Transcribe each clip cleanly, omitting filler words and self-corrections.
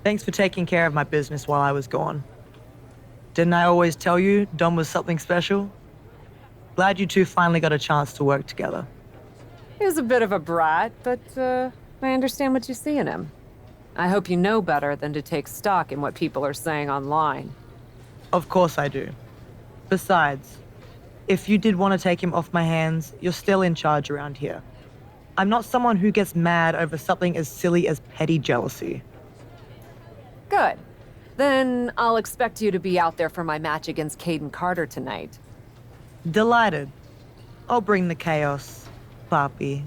Thanks for taking care of my business while I was gone. Didn't I always tell you Dom was something special? Glad you two finally got a chance to work together. He was a bit of a brat, but I understand what you see in him. I hope you know better than to take stock in what people are saying online. Of course I do. Besides, if you did want to take him off my hands, you're still in charge around here. I'm not someone who gets mad over something as silly as petty jealousy. Good. Then I'll expect you to be out there for my match against Caden Carter tonight. Delighted. I'll bring the chaos, Papi.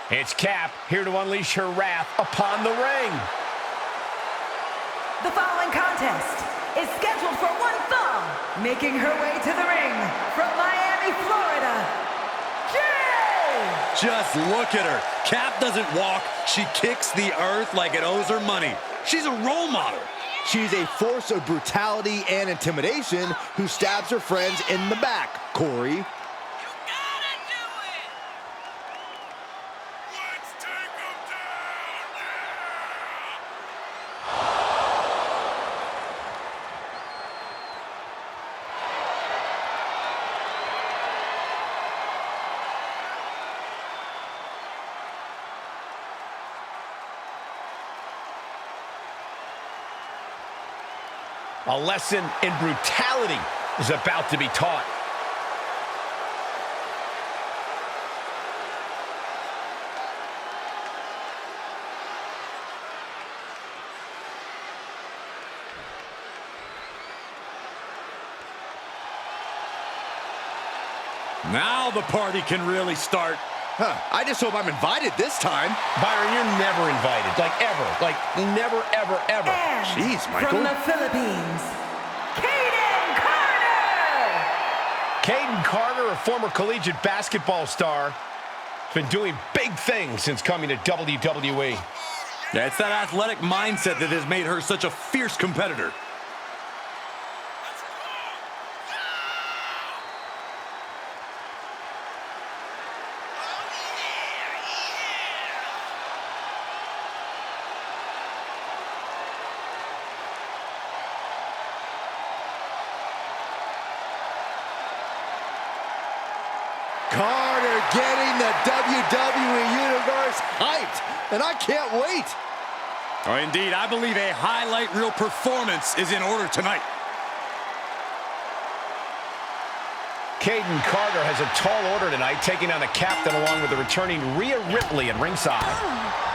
It's Cap, here to unleash her wrath upon the ring. The following contest is scheduled for one fall, making her way to the ring from Miami, Florida, Jay! Just look at her. Cap doesn't walk, she kicks the earth like it owes her money. She's a role model. She's a force of brutality and intimidation who stabs her friends in the back, Corey. A lesson in brutality is about to be taught. Now the party can really start. I just hope I'm invited this time. Byron, you're never invited. Like, ever. Like, never, ever, ever. And Jeez, Michael. from the Philippines, Caden Carter! Caden Carter, a former collegiate basketball star, has been doing big things since coming to WWE. Yeah, it's that athletic mindset that has made her such a fierce competitor. Carter getting the WWE Universe hyped, and I can't wait. Oh, indeed, I believe a highlight reel performance is in order tonight. Caden Carter has a tall order tonight, taking on the captain along with the returning Rhea Ripley at ringside.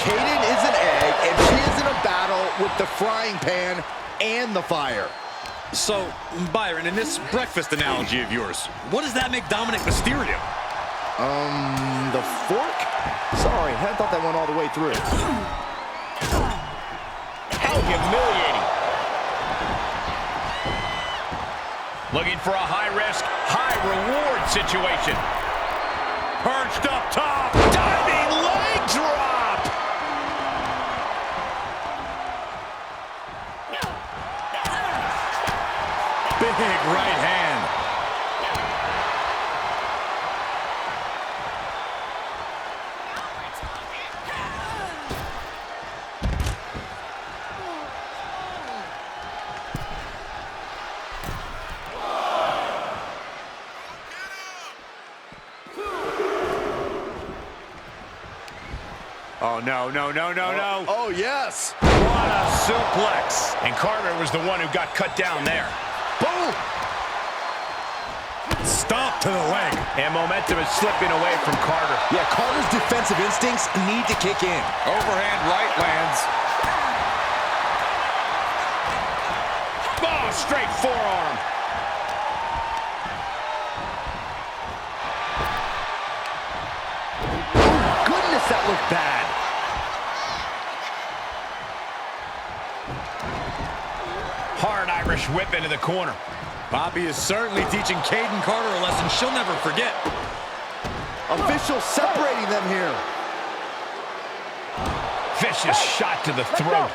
Caden is an egg, and she is in a battle with the frying pan and the fire. So, Byron, in this breakfast analogy of yours, what does that make Dominic Mysterio? The fork? Sorry, I thought that went all the way through. How humiliating. Looking for a high-risk, high-reward situation. Perched up top. Diving leg drop. Big right hand. Oh, no, no, no, no, no. Oh, yes. What a suplex. And Carter was the one who got cut down there. Boom. Stomp to the leg. And momentum is slipping away from Carter. Yeah, Carter's defensive instincts need to kick in. Overhand right lands. a straight forearm. Oh, goodness, that looked bad. Hard Irish whip into the corner. Poppy is certainly teaching Caden Carter a lesson she'll never forget. Officials separating them here. Vicious shot to the throat.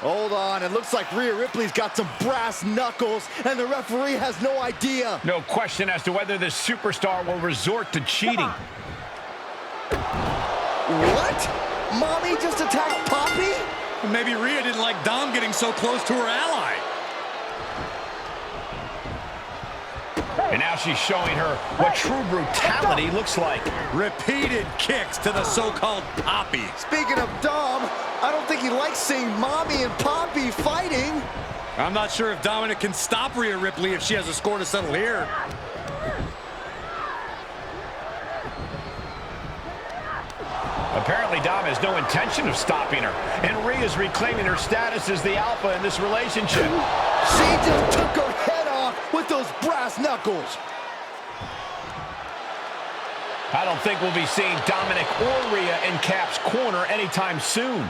Hold on, it looks like Rhea Ripley's got some brass knuckles, and the referee has no idea. No question as to whether this superstar will resort to cheating. What? Mommy just attacked Poppy? Maybe Rhea didn't like Dom getting so close to her ally. And now she's showing her what true brutality looks like. Repeated kicks to the so-called Poppy. Speaking of Dom, I don't think he likes seeing Mommy and Poppy fighting. I'm not sure if Dominic can stop Rhea Ripley if she has a score to settle here. Apparently, Dom has no intention of stopping her. And Rhea's reclaiming her status as the alpha in this relationship. She just took her head off with those brass knuckles. I don't think we'll be seeing Dominic or Rhea in Cap's corner anytime soon.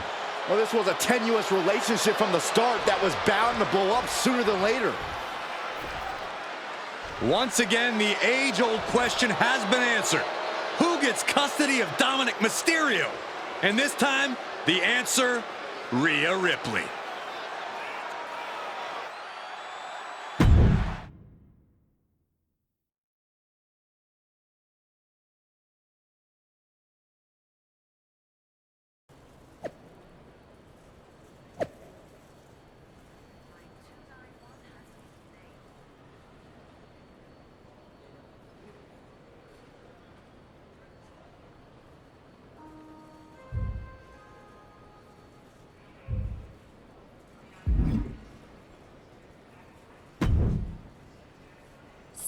Well, this was a tenuous relationship from the start that was bound to blow up sooner than later. Once again, the age-old question has been answered. Who gets custody of Dominic Mysterio? And this time, the answer, Rhea Ripley.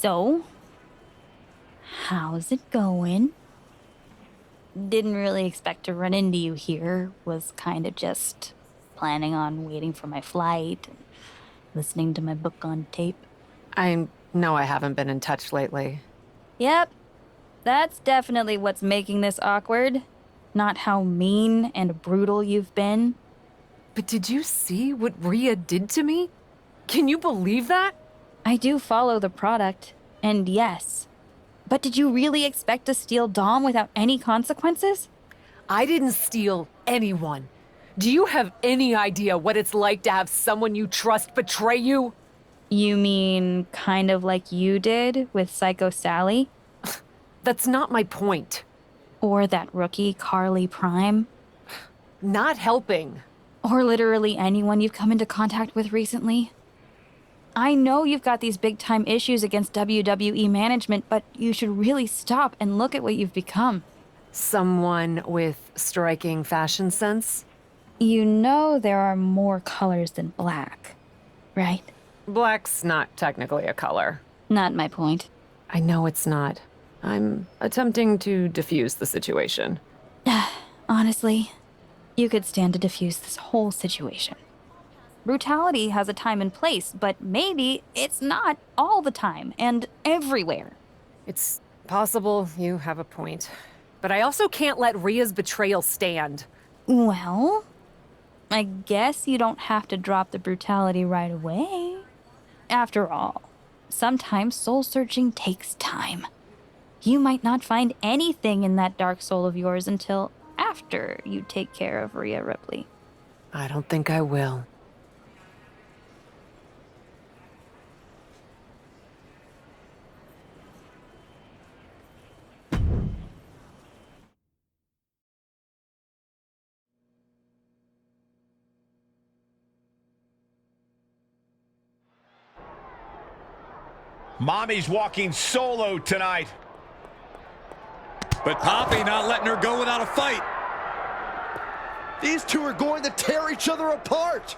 So, how's it going? Didn't really expect to run into you here. Was kind of just planning on waiting for my flight and listening to my book on tape. I know I haven't been in touch lately. Yep, that's definitely what's making this awkward. Not how mean and brutal you've been. But did you see what Rhea did to me? Can you believe that? I do follow the product, and yes. But did you really expect to steal Dom without any consequences? I didn't steal anyone. Do you have any idea what it's like to have someone you trust betray you? You mean kind of like you did with Psycho Sally? That's not my point. Or that rookie Carly Prime? Not helping. Or literally anyone you've come into contact with recently? I know you've got these big-time issues against WWE management, but you should really stop and look at what you've become. Someone with striking fashion sense? You know there are more colors than black, right? Black's not technically a color. Not my point. I know it's not. I'm attempting to diffuse the situation. Honestly, you could stand to diffuse this whole situation. Brutality has a time and place, but maybe it's not all the time and everywhere. It's possible you have a point. But I also can't let Rhea's betrayal stand. Well, I guess you don't have to drop the brutality right away. After all, sometimes soul-searching takes time. You might not find anything in that dark soul of yours until after you take care of Rhea Ripley. I don't think I will. Mommy's walking solo tonight. But Poppy not letting her go without a fight. These two are going to tear each other apart.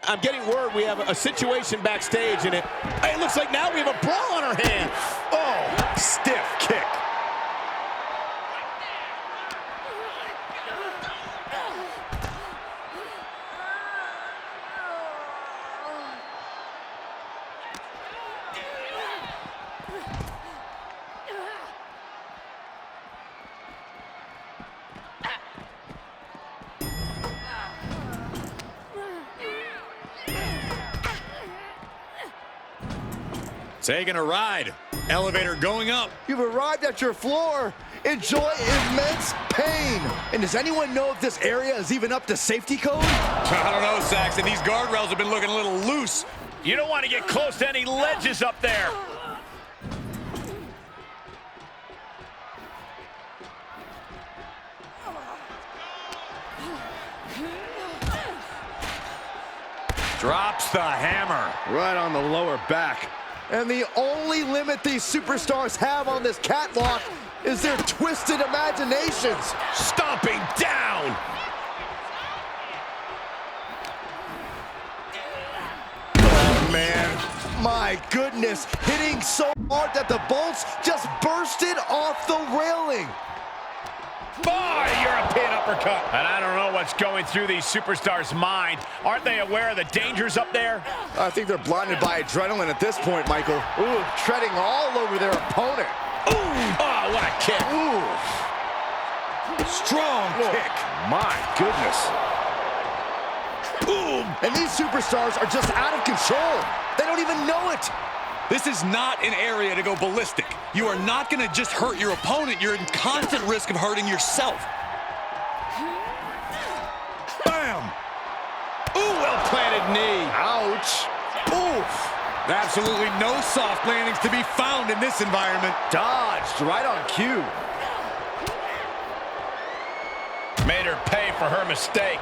I'm getting word we have a situation backstage, and it looks like now we have a brawl on our hands. Oh, stiff kick. Taking a ride. Elevator going up. You've arrived at your floor. Enjoy immense pain. And does anyone know if this area is even up to safety code? I don't know, Saxton. These guardrails have been looking a little loose. You don't want to get close to any ledges up there. Drops the hammer. Right on the lower back. And the only limit these superstars have on this catwalk is their twisted imaginations. Stomping down. Oh, man. My goodness. Hitting so hard that the bolts just bursted off the railing. Boy, European uppercut. And I don't know what's going through these superstars' mind. Aren't they aware of the dangers up there? I think they're blinded by adrenaline at this point, Michael. Ooh, treading all over their opponent. Ooh, oh, what a kick. Ooh. Strong kick. My goodness. Boom. And these superstars are just out of control. They don't even know it. This is not an area to go ballistic. You are not going to just hurt your opponent. You're in constant risk of hurting yourself. Bam. Ooh, well-planted knee. Ouch. Oof. Absolutely no soft landings to be found in this environment. Dodged right on cue. Made her pay for her mistake.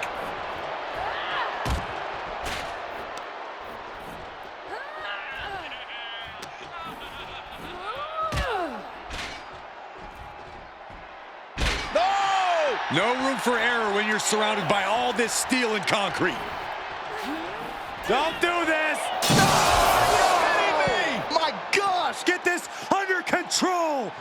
No room for error when you're surrounded by all this steel and concrete. Don't do this. Oh, my gosh. Get this under control.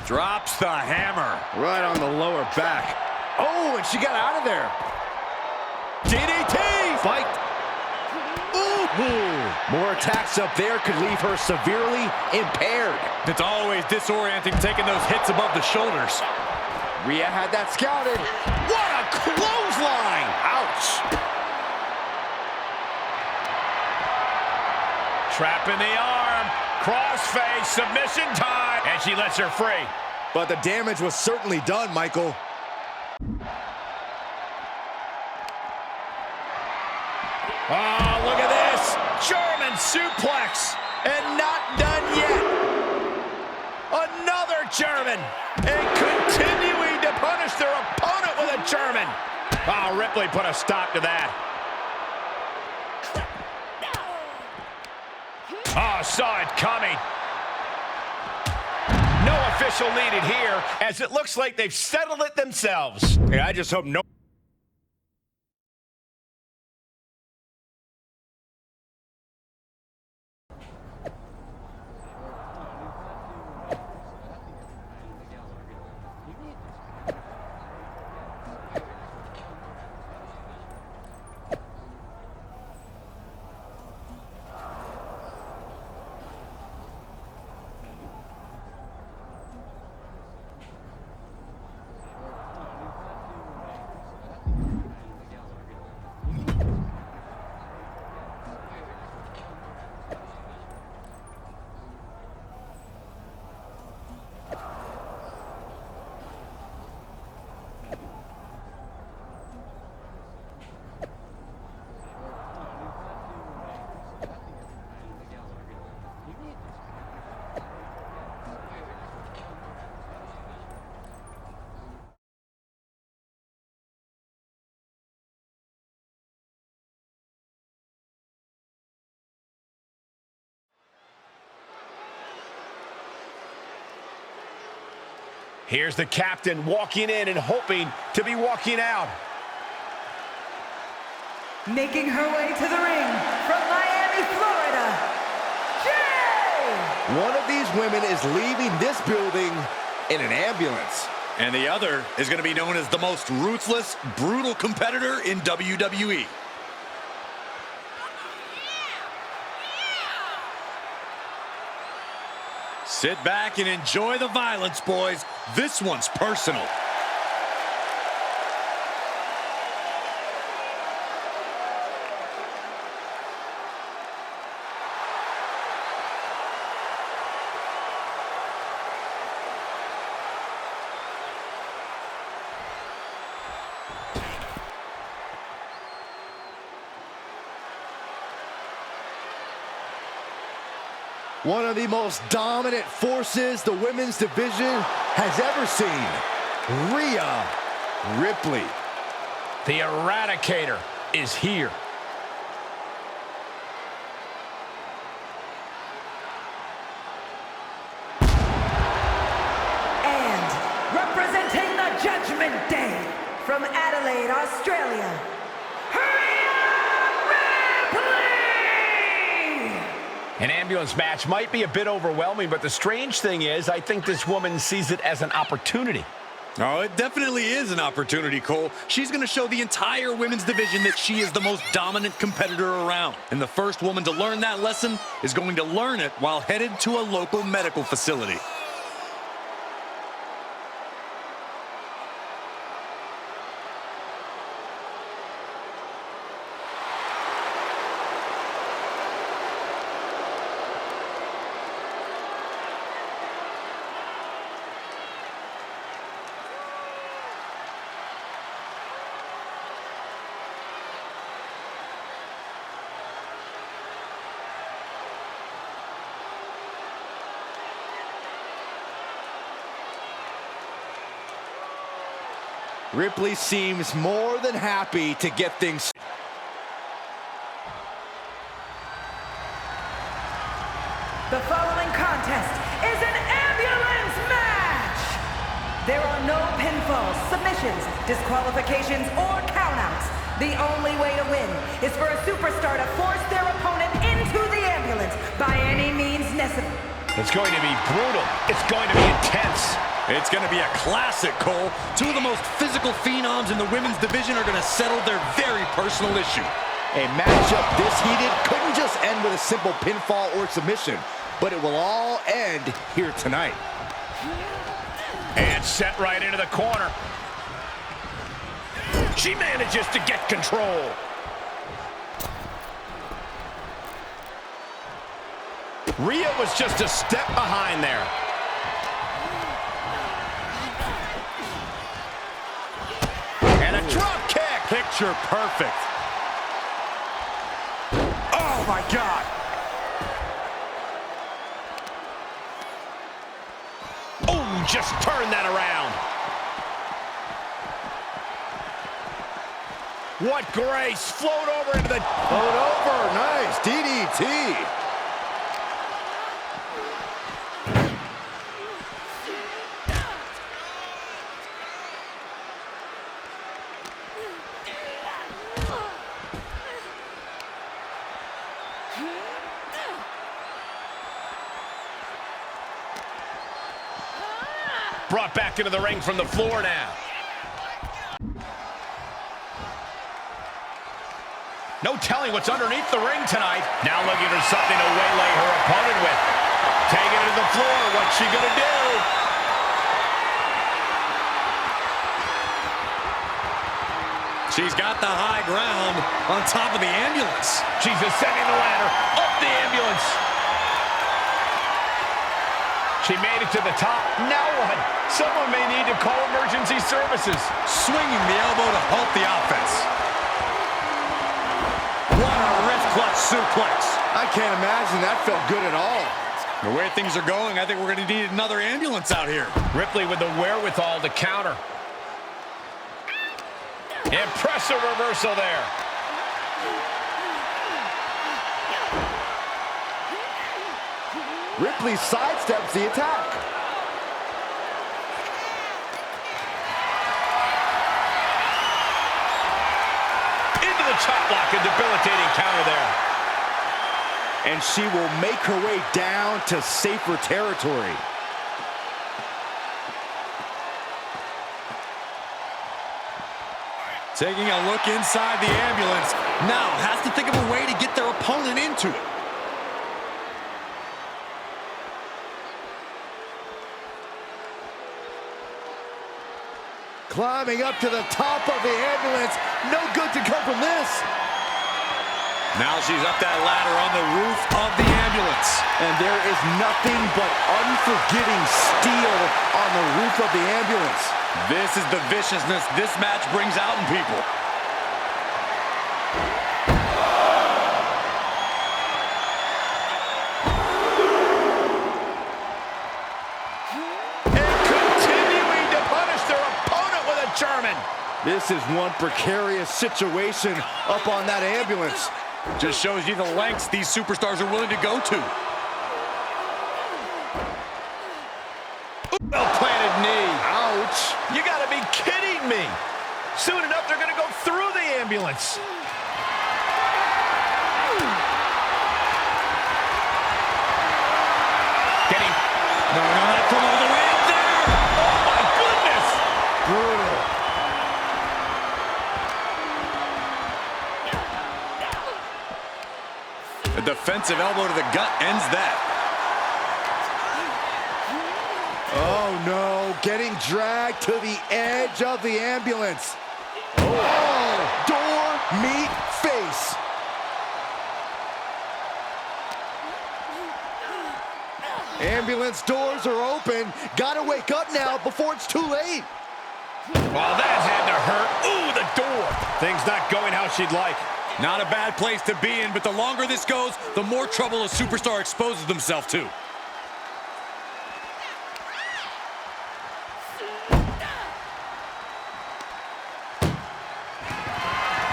Drops the hammer. Right on the lower back. Oh, and she got out of there. DDT. Fight. Ooh. More attacks up there could leave her severely impaired. It's always disorienting taking those hits above the shoulders. Rhea had that scouted. What a clothesline. Ouch. Trap in the arm. Crossface. Submission time. And she lets her free. But the damage was certainly done, Michael. Oh, look at this. German suplex. And not done yet. Another German. And continuing to punish their opponent with a German. Oh, Ripley put a stop to that. Oh, saw it coming. No official needed here, as it looks like they've settled it themselves. Yeah, I just hope no... Here's the captain walking in and hoping to be walking out. Making her way to the ring from Miami, Florida, Jay! One of these women is leaving this building in an ambulance. And the other is going to be known as the most ruthless, brutal competitor in WWE. Sit back and enjoy the violence, boys. This one's personal. One of the most dominant forces the women's division has ever seen. Rhea Ripley. The Eradicator is here. And representing the Judgment Day from Adelaide, Australia, An ambulance match might be a bit overwhelming, but the strange thing is, I think this woman sees it as an opportunity. Oh, it definitely is an opportunity, Cole. She's going to show the entire women's division that she is the most dominant competitor around. And the first woman to learn that lesson is going to learn it while headed to a local medical facility. Ripley seems more than happy to get things. The following contest is an ambulance match. There are no pinfalls, submissions, disqualifications, or countouts. The only way to win is for a superstar to force their opponent into the ambulance by any means necessary. It's going to be brutal. It's going to be intense. It's going to be a classic, Cole. Two of the most physical phenoms in the women's division are going to settle their very personal issue. A matchup this heated couldn't just end with a simple pinfall or submission, but it will all end here tonight. And set right into the corner. She manages to get control. Rhea was just a step behind there. And a drop kick. Picture perfect. Oh, my God. Oh, just turn that around. What grace. Float over into the... Float over. Nice. DDT. Brought back into the ring from the floor now. No telling what's underneath the ring tonight. Now looking for something to waylay her opponent with. Taking it to the floor. What's she gonna do? She's got the high ground on top of the ambulance. She's ascending the ladder. Up the ambulance. She made it to the top. Now what? Someone may need to call emergency services. Swinging the elbow to halt the offense. What a wrist clutch suplex. I can't imagine that felt good at all. The way things are going, I think we're going to need another ambulance out here. Ripley with the wherewithal to counter. Impressive reversal there. Ripley sidesteps the attack. Into the chop block, a debilitating counter there. And she will make her way down to safer territory. Taking a look inside the ambulance. Now has to think of a way to get their opponent into it. Climbing up to the top of the ambulance. No good to come from this. Now she's up that ladder on the roof of the ambulance. And there is nothing but unforgiving steel on the roof of the ambulance. This is the viciousness this match brings out in people. And continuing to punish their opponent with a German. This is one precarious situation up on that ambulance. Just shows you the lengths these superstars are willing to go to. Well-planted knee. Ouch. You gotta be kidding me. Soon enough, they're gonna go through the ambulance. Getting... No, not from all the way up there. Oh, my goodness. Brutal. A defensive elbow to the gut ends that. Oh, no. Getting dragged to the edge of the ambulance. Oh, door, meet, face. Ambulance doors are open. Gotta wake up now before it's too late. Well, that had to hurt. Ooh, the door. Things not going how she'd like. Not a bad place to be in, but the longer this goes, the more trouble a superstar exposes themselves to.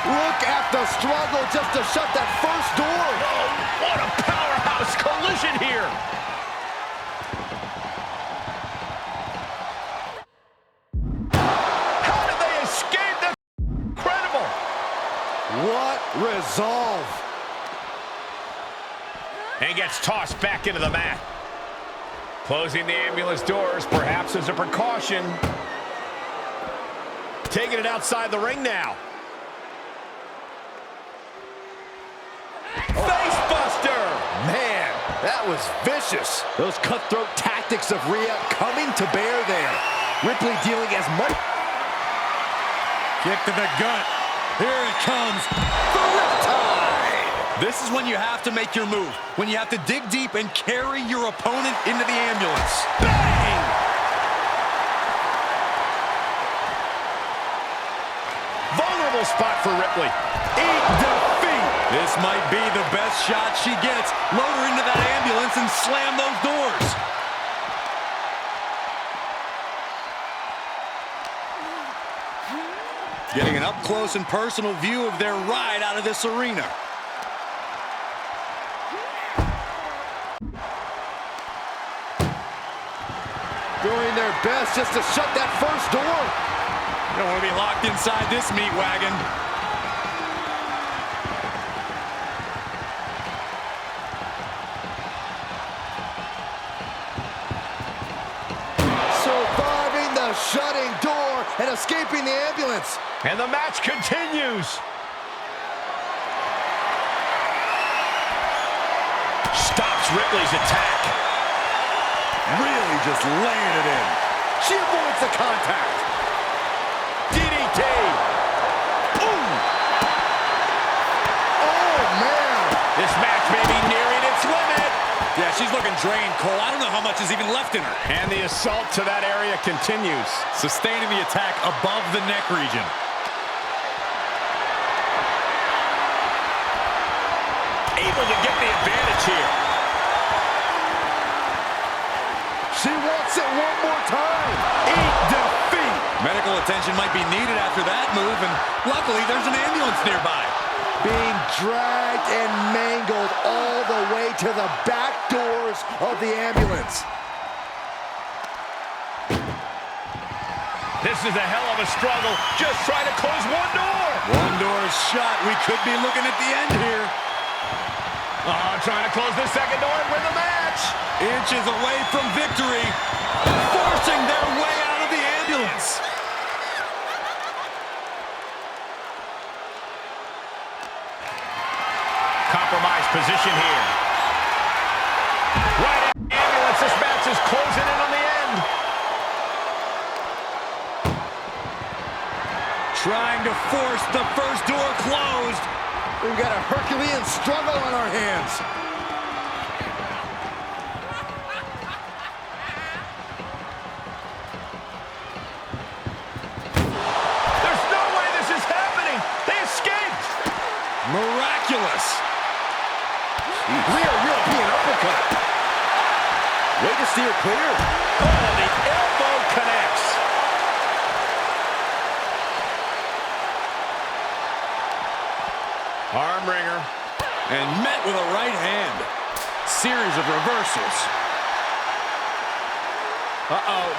Look at the struggle just to shut that first door. Oh, what a powerhouse collision here. How did they escape? That's incredible. What resolve. And gets tossed back into the mat. Closing the ambulance doors, perhaps as a precaution. Taking it outside the ring now. Facebuster! Man, that was vicious. Those cutthroat tactics of Rhea coming to bear there. Ripley dealing as much. Kick to the gut. Here it comes. The riptide. This is when you have to make your move. When you have to dig deep and carry your opponent into the ambulance. Bang! Vulnerable spot for Ripley. Eat defeat. This might be the best shot she gets. Load her into that ambulance and slam those doors. Getting an up-close and personal view of their ride out of this arena. Doing their best just to shut that first door. You don't want to be locked inside this meat wagon. Surviving the shutting door and escaping the ambulance. And the match continues. Stops Ripley's attack. Really just laying it in. She avoids the contact. DDT. Ooh. Oh, man. This match may be nearing its limit. Yeah, she's looking drained, Cole. I don't know how much is even left in her. And the assault to that area continues. Sustaining the attack above the neck region. Able to get the advantage here. She wants it one more time. Eat defeat. Medical attention might be needed after that move, and luckily there's an ambulance nearby. Being dragged and mangled all the way to the back doors of the ambulance. This is a hell of a struggle. Just trying to close one door. One door is shut. We could be looking at the end here. Trying to close this second door and win the match. Inches away from victory. Forcing their way out of the ambulance. Compromised position here. Right in the ambulance. This match is closing in on the end. Trying to force the first door closed. We've got a Herculean struggle on our hands. There's no way this is happening. They escaped. Miraculous. Rear European uppercut. Way to steer clear. Oh, the elbow connects. Arm wringer. And met with a right hand. Series of reversals. Uh-oh.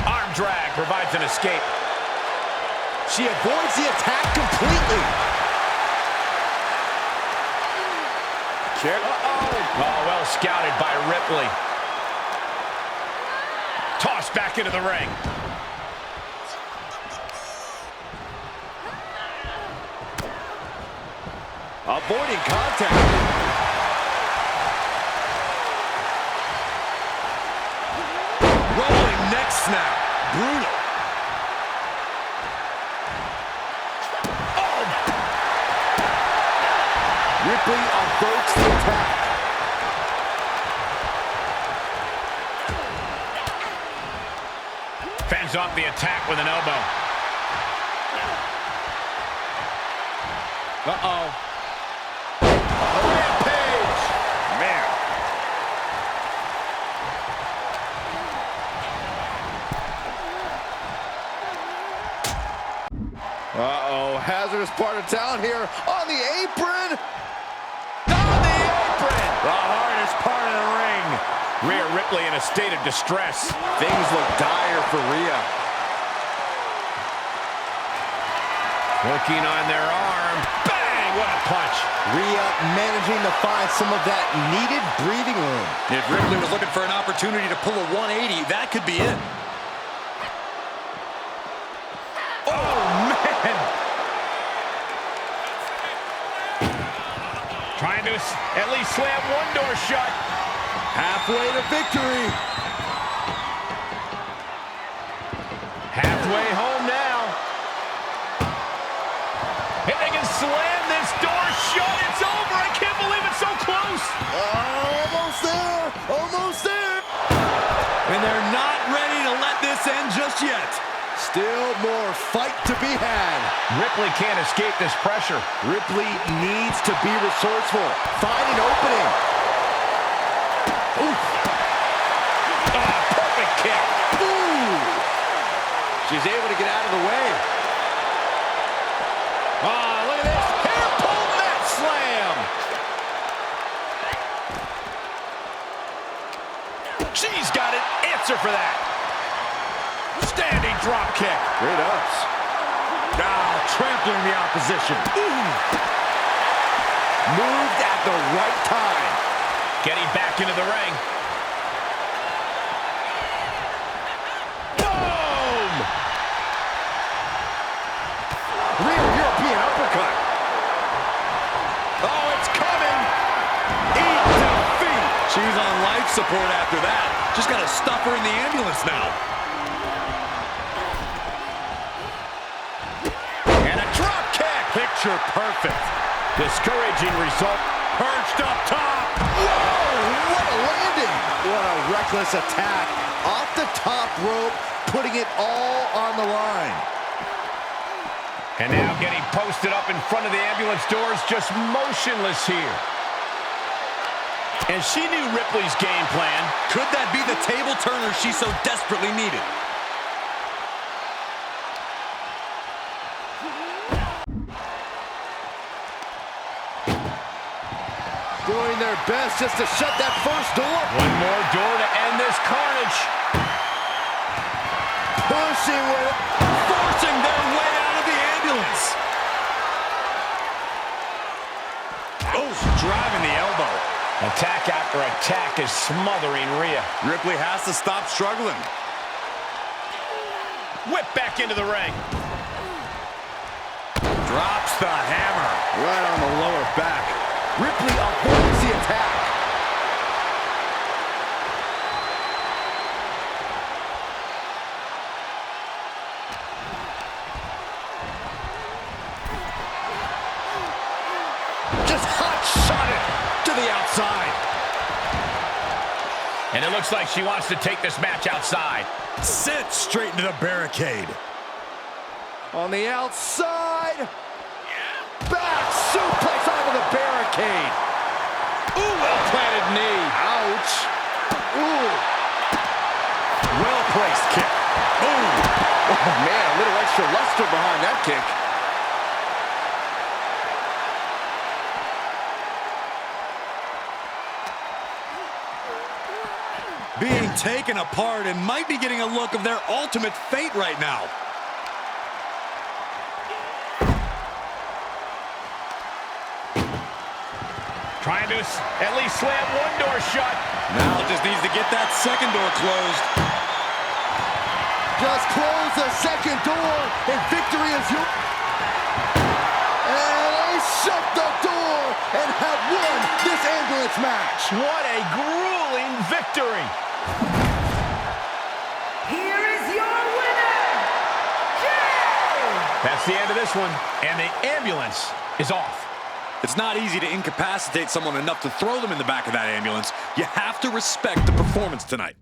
Arm drag provides an escape. She avoids the attack completely. Oh, well scouted by Ripley. Tossed back into the ring. Avoiding contact. Rolling neck snap. Brutal. Ripley averts the attack. Fends off the attack with an elbow. Uh-oh. Rampage. Man. Uh-oh, hazardous part of town here on the apron. The hardest part of the ring. Rhea Ripley in a state of distress. Things look dire for Rhea. Working on their arm. Bang! What a punch. Rhea managing to find some of that needed breathing room. If Ripley was looking for an opportunity to pull a 180, that could be it. Oh, man. Trying to at least slam one door shut. Halfway to victory. Halfway home now. If they can slam this door shut, it's over. I can't believe it's so close. Almost there. Almost there. And they're not ready to let this end just yet. Still more fight to be had. Ripley can't escape this pressure. Ripley needs to be resourceful. Find an opening. Oof. Perfect kick. Ooh. She's able to get out of the way. Look at this. Hair pull mat slam. She's got an answer for that. Standing drop kick. Great ups. Now trampling the opposition. Moved at the right time. Getting back into the ring. Boom! Rear European uppercut. Oh, it's coming. Eat defeat. She's on life support after that. Just got to stuff her in the ambulance now. And a drop kick. Picture perfect. Discouraging result. Perched up top. Whoa, what a landing. What a reckless attack. Off the top rope, putting it all on the line. And now getting posted up in front of the ambulance doors, just motionless here. And she knew Ripley's game plan. Could that be the table turner she so desperately needed? Doing their best just to shut that first door. One more door to end this carnage. Pushing with it. Forcing their way out of the ambulance. Oh, driving the elbow. Attack after attack is smothering Rhea. Ripley has to stop struggling. Whip back into the ring. Drops the hammer. Right on the lower back. Ripley avoids the attack. to the outside. And it looks like she wants to take this match outside. Sent straight into the barricade. On the outside. Back suplex onto the barricade. Ooh, well-planted knee. Ouch. Ooh. Well-placed kick. Ooh. Oh, man, a little extra luster behind that kick. Being taken apart and might be getting a look of their ultimate fate right now. Trying to at least slam one door shut. Now just needs to get that second door closed. Just close the second door, and victory is yours. And they shut the door and have won this ambulance match. What a grueling victory. Here is your winner, Jay! That's the end of this one, and the ambulance is off. It's not easy to incapacitate someone enough to throw them in the back of that ambulance. You have to respect the performance tonight.